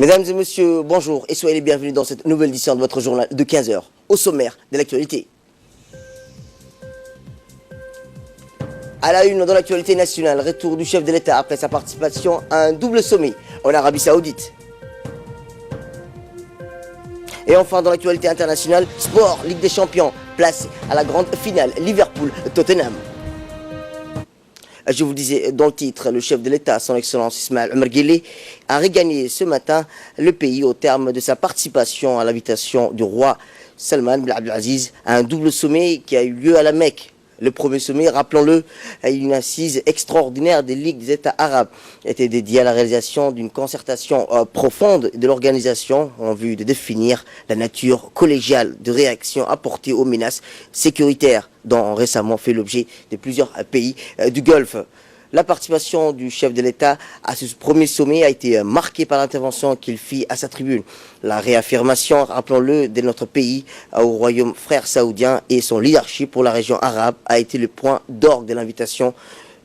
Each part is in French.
Mesdames et messieurs, bonjour et soyez les bienvenus dans cette nouvelle édition de votre journal de 15 heures, au sommaire de l'actualité. À la une, dans l'actualité nationale, retour du chef de l'État après sa participation à un double sommet en Arabie Saoudite. Et enfin, dans l'actualité internationale, sport, Ligue des Champions, place à la grande finale Liverpool-Tottenham. Je vous disais dans le titre, le chef de l'État, son Excellence Ismaël Omar Guelleh, a regagné ce matin le pays au terme de sa participation à l'invitation du roi Salman bin Abdelaziz à un double sommet qui a eu lieu à la Mecque. Le premier sommet, rappelons-le, à une assise extraordinaire des Ligues des États arabes, était dédié à la réalisation d'une concertation profonde de l'organisation en vue de définir la nature collégiale de réaction apportée aux menaces sécuritaires dont ont récemment fait l'objet de plusieurs pays du Golfe. La participation du chef de l'État à ce premier sommet a été marquée par l'intervention qu'il fit à sa tribune. La réaffirmation, rappelons-le, de notre pays au royaume frère saoudien et son leadership pour la région arabe a été le point d'orgue de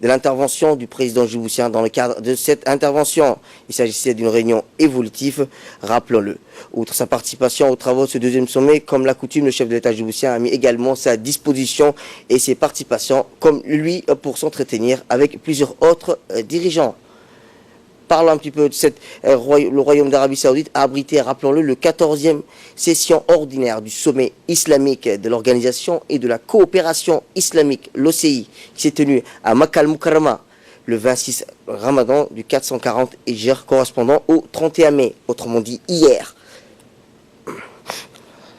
l'intervention du président djiboutien dans le cadre de cette intervention. Il s'agissait d'une réunion évolutive, rappelons-le. Outre sa participation aux travaux de ce deuxième sommet, comme la coutume, le chef de l'État djiboutien a mis également sa disposition et ses participations, comme lui, pour s'entretenir avec plusieurs autres dirigeants. Parlons un petit peu de le Royaume d'Arabie Saoudite a abrité, rappelons-le, le 14e session ordinaire du sommet islamique de l'Organisation et de la coopération islamique, l'OCI, qui s'est tenue à Makkah al-Mukarrama le 26 Ramadan du 440 Hijr correspondant au 31 mai, autrement dit hier.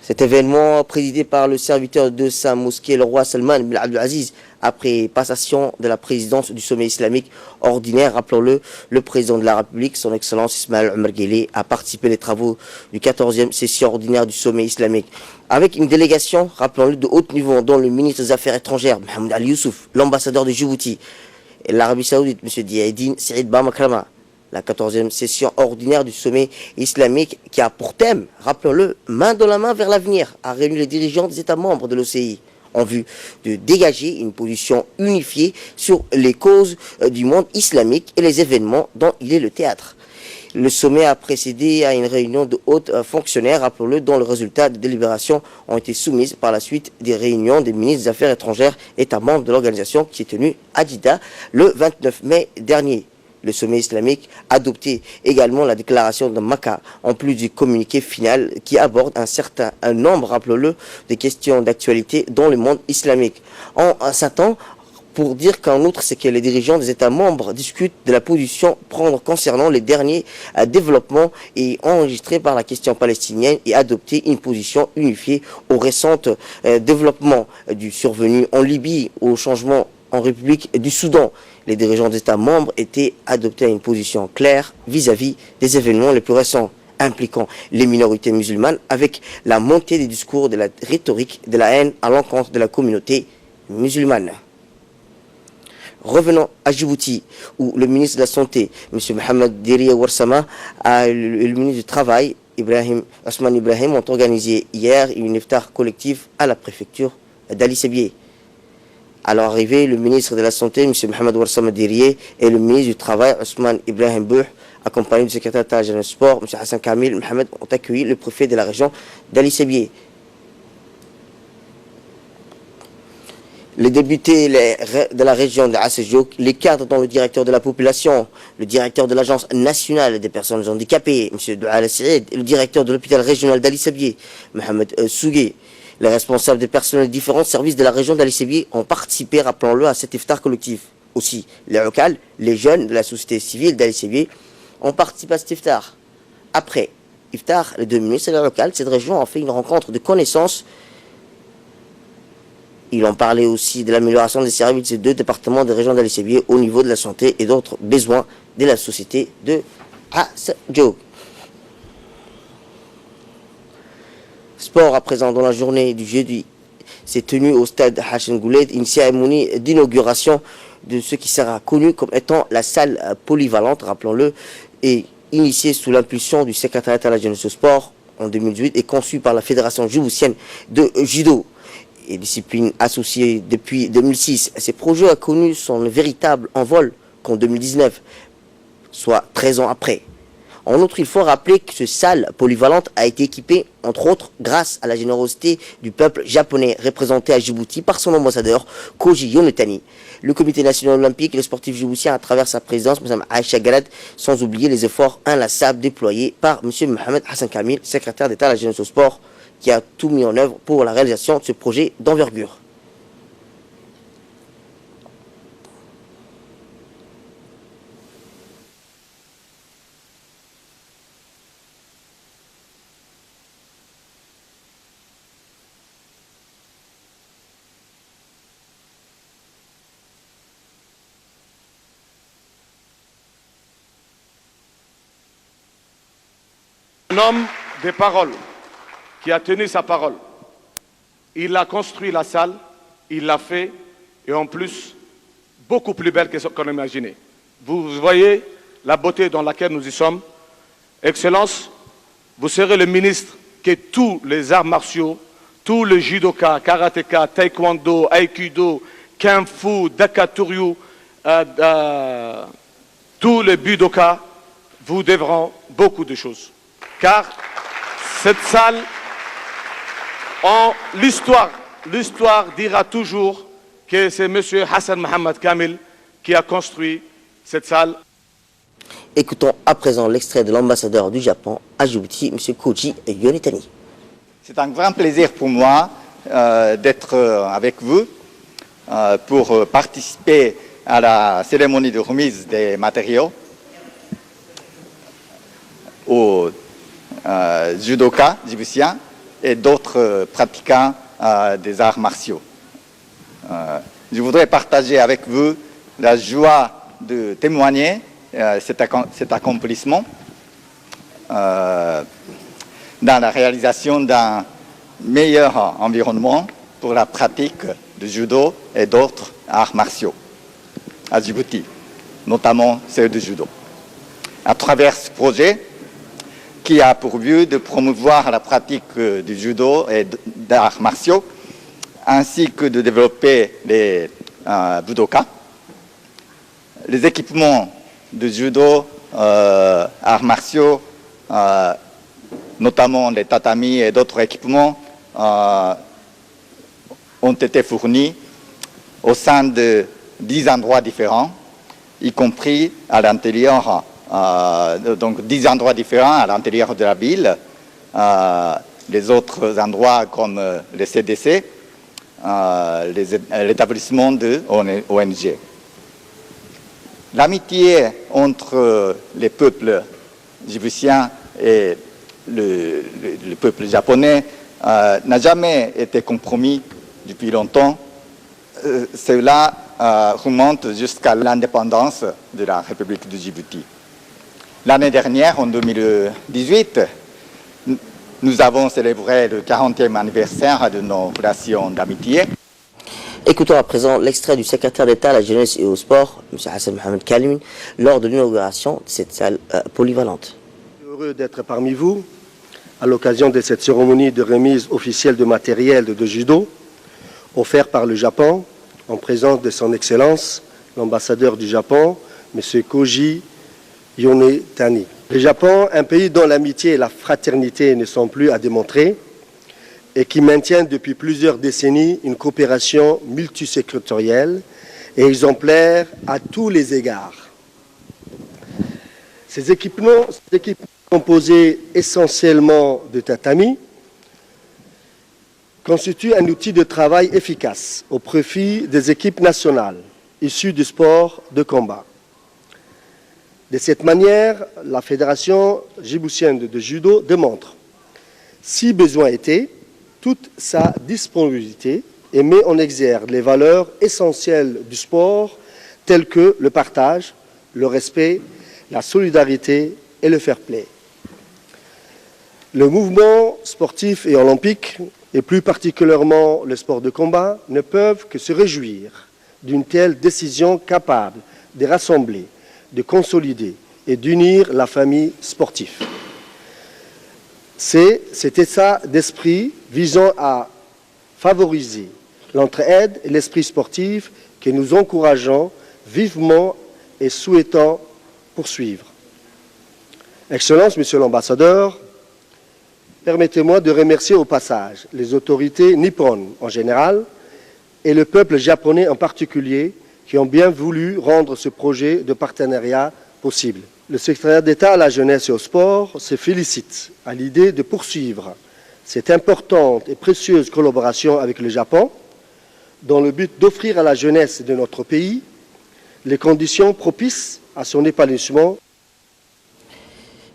Cet événement, présidé par le serviteur de sa mosquée, le roi Salman bin Abdelaziz, après passation de la présidence du sommet islamique ordinaire, rappelons-le, le président de la République, son Excellence Ismaël Omar Guelleh, a participé aux travaux du 14e session ordinaire du sommet islamique. Avec une délégation, rappelons-le, de haut niveau, dont le ministre des Affaires étrangères, Mohamed Ali Youssouf, l'ambassadeur de Djibouti, et l'Arabie Saoudite, M. Diaedine Saïd Bamakrama. La 14e session ordinaire du sommet islamique qui a pour thème, rappelons-le, main dans la main vers l'avenir, a réuni les dirigeants des États membres de l'OCI en vue de dégager une position unifiée sur les causes du monde islamique et les événements dont il est le théâtre. Le sommet a précédé à une réunion de hautes fonctionnaires, rappelons-le, dont le résultat des délibérations ont été soumises par la suite des réunions des ministres des Affaires étrangères, États membres de l'organisation qui est tenue à Jeddah le 29 mai dernier. Le sommet islamique a adopté également la déclaration de Makkah, en plus du communiqué final qui aborde un nombre, rappelons-le, de questions d'actualité dans le monde islamique. On s'attend pour dire qu'en outre, c'est que les dirigeants des États membres discutent de la position prendre concernant les derniers développements et enregistrés par la question palestinienne et adopter une position unifiée aux récents développements du survenu en Libye, au changement en République du Soudan. Les dirigeants des États membres étaient adoptés à une position claire vis-à-vis des événements les plus récents impliquant les minorités musulmanes, avec la montée des discours de la rhétorique de la haine à l'encontre de la communauté musulmane. Revenons à Djibouti, où le ministre de la Santé, M. Mohamed Diriye Ouarsama, et le ministre du Travail, Ousmane Ibrahim, ont organisé hier une iftar collective à la préfecture d'Ali Sébié. À leur arrivée, le ministre de la Santé, M. Mohamed Ouarsama Diriye, et le ministre du Travail, Ousmane Ibrahim Bouh, accompagnés du secrétaire d'État général du sport, M. Hassan Kamil Mohamed, ont accueilli le préfet de la région d'Ali Sébié. Les députés de la région de Assejouk, les cadres dont le directeur de la population, le directeur de l'Agence nationale des personnes handicapées, M. Douala Saïd, et le directeur de l'hôpital régional d'Ali Sébié, Mohamed Sougé, les responsables des personnels de différents services de la région d'Ali Sébié ont participé, rappelons-le, à cet iftar collectif. Aussi, les locales, les jeunes de la société civile d'Ali Sébié ont participé à cet iftar. Après iftar, les deux ministres et les locales de cette région ont fait une rencontre de connaissances. Ils ont parlé aussi de l'amélioration des services de ces deux départements de région d'Ali Sébié au niveau de la santé et d'autres besoins de la société de Assejouk. Sport à présent, dans la journée du jeudi, s'est tenue au stade Hachem Gouled une cérémonie d'inauguration de ce qui sera connu comme étant la salle polyvalente, rappelons-le, et initiée sous l'impulsion du secrétariat à la jeunesse au sport en 2018 et conçue par la Fédération djiboutienne de judo et discipline associée depuis 2006. Ces projets ont connu son véritable envol qu'en 2019, soit 13 ans après. En outre, il faut rappeler que cette salle polyvalente a été équipée, entre autres, grâce à la générosité du peuple japonais représenté à Djibouti par son ambassadeur Koji Yonetani. Le comité national olympique et le sportif djiboutien à travers sa présidence, Mme Aïcha Galad, sans oublier les efforts inlassables déployés par M. Mohamed Hassan Kamil, secrétaire d'État à la jeunesse au sport, qui a tout mis en œuvre pour la réalisation de ce projet d'envergure. Un homme de parole qui a tenu sa parole. Il a construit la salle, il l'a fait, et en plus, beaucoup plus belle que ce qu'on imaginait. Vous voyez la beauté dans laquelle nous y sommes. Excellence, vous serez le ministre que tous les arts martiaux, tous les judokas, karatéka, taekwondo, aikido, kung fu, dakaturyu, tous les budokas vous devront beaucoup de choses. Car cette salle, l'histoire dira toujours que c'est M. Hassan Mohamed Kamil qui a construit cette salle. Écoutons à présent l'extrait de l'ambassadeur du Japon à Djibouti, M. Koji Yonetani. C'est un grand plaisir pour moi d'être avec vous pour participer à la cérémonie de remise des matériaux aux judokas djiboutiens et d'autres pratiquants des arts martiaux. Je voudrais partager avec vous la joie de témoigner cet accomplissement dans la réalisation d'un meilleur environnement pour la pratique du judo et d'autres arts martiaux à Djibouti, notamment ceux du judo. À travers ce projet, qui a pour but de promouvoir la pratique du judo et d'arts martiaux, ainsi que de développer les budokas. Les équipements de judo, arts martiaux, notamment les tatamis et d'autres équipements, ont été fournis au sein de 10 endroits différents, y compris à l'intérieur donc 10 endroits différents à l'intérieur de la ville, les autres endroits comme les CDC, l'établissement de ONG. L'amitié entre les peuples djiboutiens et le peuple japonais n'a jamais été compromis depuis longtemps. Cela remonte jusqu'à l'indépendance de la République de Djibouti. L'année dernière, en 2018, nous avons célébré le 40e anniversaire de nos relations d'amitié. Écoutons à présent l'extrait du secrétaire d'État à la jeunesse et au sport, M. Hassan Mohamed Kamil, lors de l'inauguration de cette salle polyvalente. Heureux d'être parmi vous à l'occasion de cette cérémonie de remise officielle de matériel de judo offert par le Japon en présence de son Excellence, l'ambassadeur du Japon, M. Koji Yonetani. Le Japon, un pays dont l'amitié et la fraternité ne sont plus à démontrer et qui maintient depuis plusieurs décennies une coopération multisectorielle et exemplaire à tous les égards. Ces équipements composés essentiellement de tatami constituent un outil de travail efficace au profit des équipes nationales issues du sport de combat. De cette manière, la Fédération djiboutienne de judo démontre, si besoin était, toute sa disponibilité et met en exergue les valeurs essentielles du sport telles que le partage, le respect, la solidarité et le fair play. Le mouvement sportif et olympique, et plus particulièrement le sport de combat, ne peuvent que se réjouir d'une telle décision capable de rassembler, de consolider et d'unir la famille sportive. C'est cet état d'esprit visant à favoriser l'entraide et l'esprit sportif que nous encourageons vivement et souhaitons poursuivre. Excellence, Monsieur l'ambassadeur, permettez-moi de remercier au passage les autorités nippones en général et le peuple japonais en particulier qui ont bien voulu rendre ce projet de partenariat possible. Le secrétaire d'État à la jeunesse et au sport se félicite à l'idée de poursuivre cette importante et précieuse collaboration avec le Japon dans le but d'offrir à la jeunesse de notre pays les conditions propices à son épanouissement.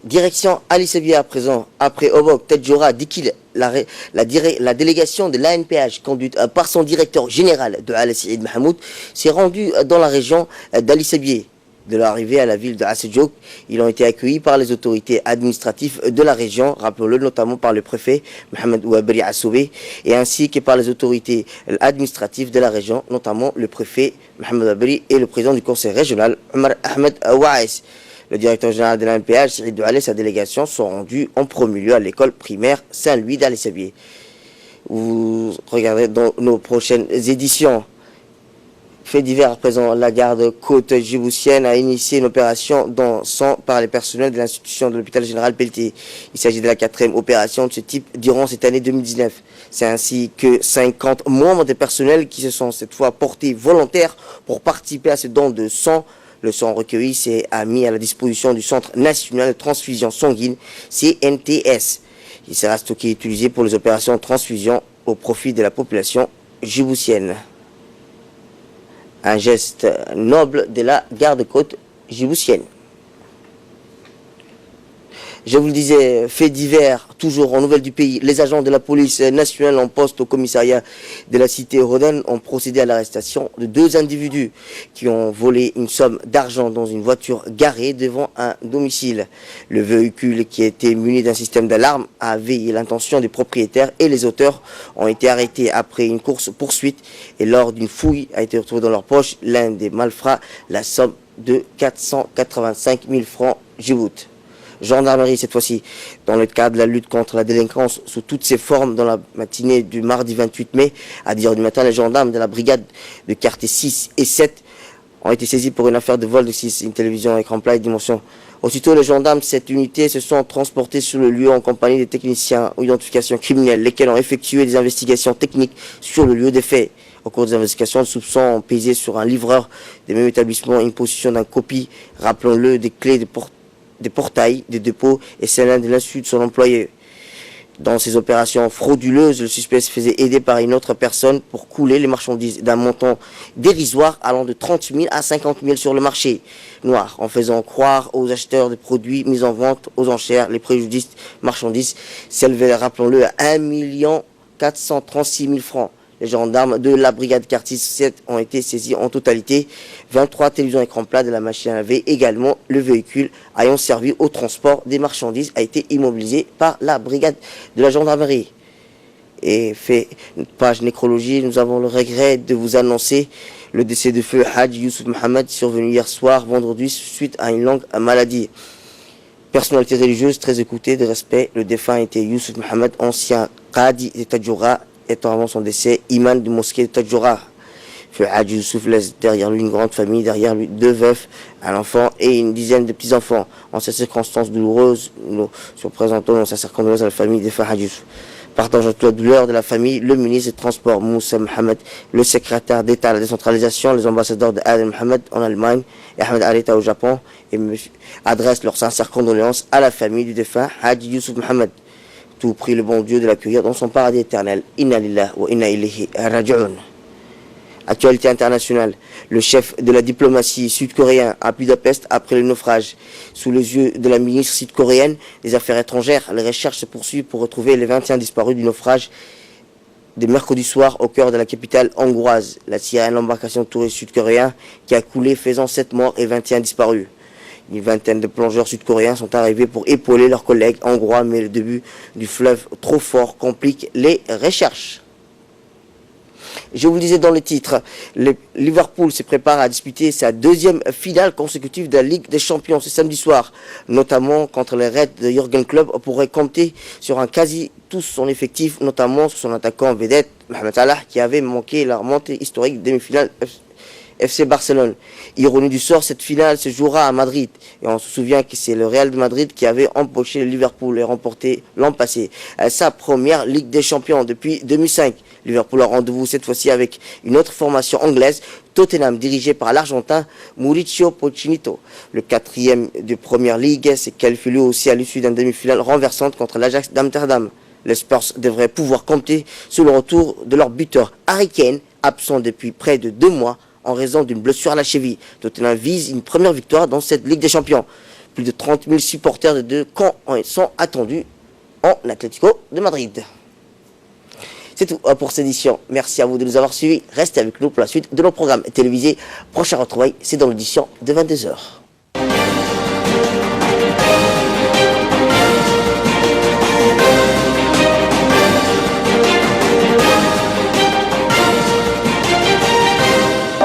Direction Ali Sabia à présent, après Obok Tadjoura, Dikil, la délégation de l'ANPH conduite par son directeur général de Al Saïd Mahmoud s'est rendue dans la région d'Ali Sabia. De leur arrivée à la ville de Assedjouk, ils ont été accueillis par les autorités administratives de la région, rappelons-le notamment par le préfet Mohamed Ouabri Assoubé, et ainsi que par les autorités administratives de la région, notamment le préfet Mohamed Ouabri et le président du conseil régional Omar Ahmed Ouaes. Le directeur général de l'ANPH, Saïd Doualé, et sa délégation sont rendus en premier lieu à l'école primaire Saint-Louis d'Ali Sabia. Vous regarderez dans nos prochaines éditions. Fait divers à présent, la garde-côte djiboutienne a initié une opération dans sang par les personnels de l'institution de l'hôpital général Pelletier. Il s'agit de la 4e opération de ce type durant cette année 2019. C'est ainsi que 50 membres des personnels qui se sont cette fois portés volontaires pour participer à ce don de sang. Le sang recueilli s'est mis à la disposition du Centre national de transfusion sanguine, CNTS. Il sera stocké et utilisé pour les opérations de transfusion au profit de la population djiboutienne. Un geste noble de la garde-côte djiboutienne. Je vous le disais, fait divers, toujours en nouvelles du pays, les agents de la police nationale en poste au commissariat de la cité Roden ont procédé à l'arrestation de 2 individus qui ont volé une somme d'argent dans une voiture garée devant un domicile. Le véhicule, qui était muni d'un système d'alarme, a veillé l'intention des propriétaires et les auteurs ont été arrêtés après une course-poursuite et lors d'une fouille a été retrouvé dans leur poche l'un des malfrats la somme de 485 000 francs djibout. Gendarmerie cette fois-ci, dans le cadre de la lutte contre la délinquance sous toutes ses formes, dans la matinée du mardi 28 mai, à 10h du matin, les gendarmes de la brigade de quartier 6 et 7 ont été saisis pour une affaire de vol de 6, une télévision écran plat et dimension. Aussitôt, les gendarmes de cette unité se sont transportés sur le lieu en compagnie des techniciens ou identification criminelle, lesquels ont effectué des investigations techniques sur le lieu des faits. Au cours des investigations, le soupçon ont pesé sur un livreur des mêmes établissements, une possession d'un copie, rappelons-le, des clés des portails, des dépôts et celle de l'insu de son employé. Dans ces opérations frauduleuses, le suspect se faisait aider par une autre personne pour couler les marchandises d'un montant dérisoire allant de 30 000 à 50 000 sur le marché noir, en faisant croire aux acheteurs de produits mis en vente aux enchères les préjudices marchandises s'élevaient, rappelons-le, à 1 436 000 francs. Les gendarmes de la brigade quartier 7 ont été saisis en totalité. 23 télévisions écran plat de la machine à laver. Également, le véhicule ayant servi au transport des marchandises a été immobilisé par la brigade de la gendarmerie. Et fait une page nécrologie, nous avons le regret de vous annoncer le décès de feu Hadj Youssouf Mohamed, survenu hier soir, vendredi, suite à une longue maladie. Personnalité religieuse très écoutée, de respect, le défunt était Youssouf Mohamed, ancien Qadi de Tadjoura, étant avant son décès, imam du mosquée de Tadjoura. Feu Hadj Youssouf laisse derrière lui une grande famille, derrière lui 2 veufs, un enfant et une dizaine de petits-enfants. En ces circonstances douloureuses, nous présentons nos sincères condoléances à la famille de Feu Hadj Youssouf. Partageant toute la douleur de la famille, le ministre des Transports Moussa Mohamed, le secrétaire d'État à la décentralisation, les ambassadeurs de Adel Mohamed en Allemagne et Ahmed Arita au Japon adressent leurs sincères condoléances à la famille du défunt Hadj Youssouf Mohamed. Tout prie le bon Dieu de l'accueillir dans son paradis éternel. Inna lillahi wa inna ilayhi raji'un. Actualité internationale. Le chef de la diplomatie sud-coréen à Budapest après le naufrage. Sous les yeux de la ministre sud-coréenne des Affaires étrangères, les recherches se poursuivent pour retrouver les 21 disparus du naufrage de mercredi soir au cœur de la capitale hongroise. La sirène, l'embarcation de touristes sud-coréens qui a coulé faisant 7 morts et 21 disparus. Une vingtaine de plongeurs sud-coréens sont arrivés pour épauler leurs collègues hongrois, mais le début du fleuve trop fort complique les recherches. Je vous le disais dans le titre, Liverpool se prépare à disputer sa 2e finale consécutive de la Ligue des Champions ce samedi soir, notamment contre les Reds de Jürgen Klopp pourrait compter sur un quasi tout son effectif, notamment sur son attaquant vedette Mohamed Salah qui avait manqué la remontée historique demi-finale FC Barcelone. Ironie du sort, cette finale se jouera à Madrid. Et on se souvient que c'est le Real de Madrid qui avait empoché le Liverpool et remporté l'an passé sa première Ligue des Champions depuis 2005. Liverpool a rendez-vous cette fois-ci avec une autre formation anglaise, Tottenham, dirigé par l'Argentin Mauricio Pochettino. Le 4e de Première Ligue s'est qualifié lui aussi à l'issue d'une demi-finale renversante contre l'Ajax d'Amsterdam. Les Spurs devraient pouvoir compter sur le retour de leur buteur Harry Kane, absent depuis près de 2 mois en raison d'une blessure à la cheville. Tottenham vise une première victoire dans cette Ligue des Champions. Plus de 30 000 supporters de 2 camps sont attendus en Atlético de Madrid. C'est tout pour cette édition. Merci à vous de nous avoir suivis. Restez avec nous pour la suite de nos programmes télévisés. Prochain retrouvaille, c'est dans l'édition de 22h.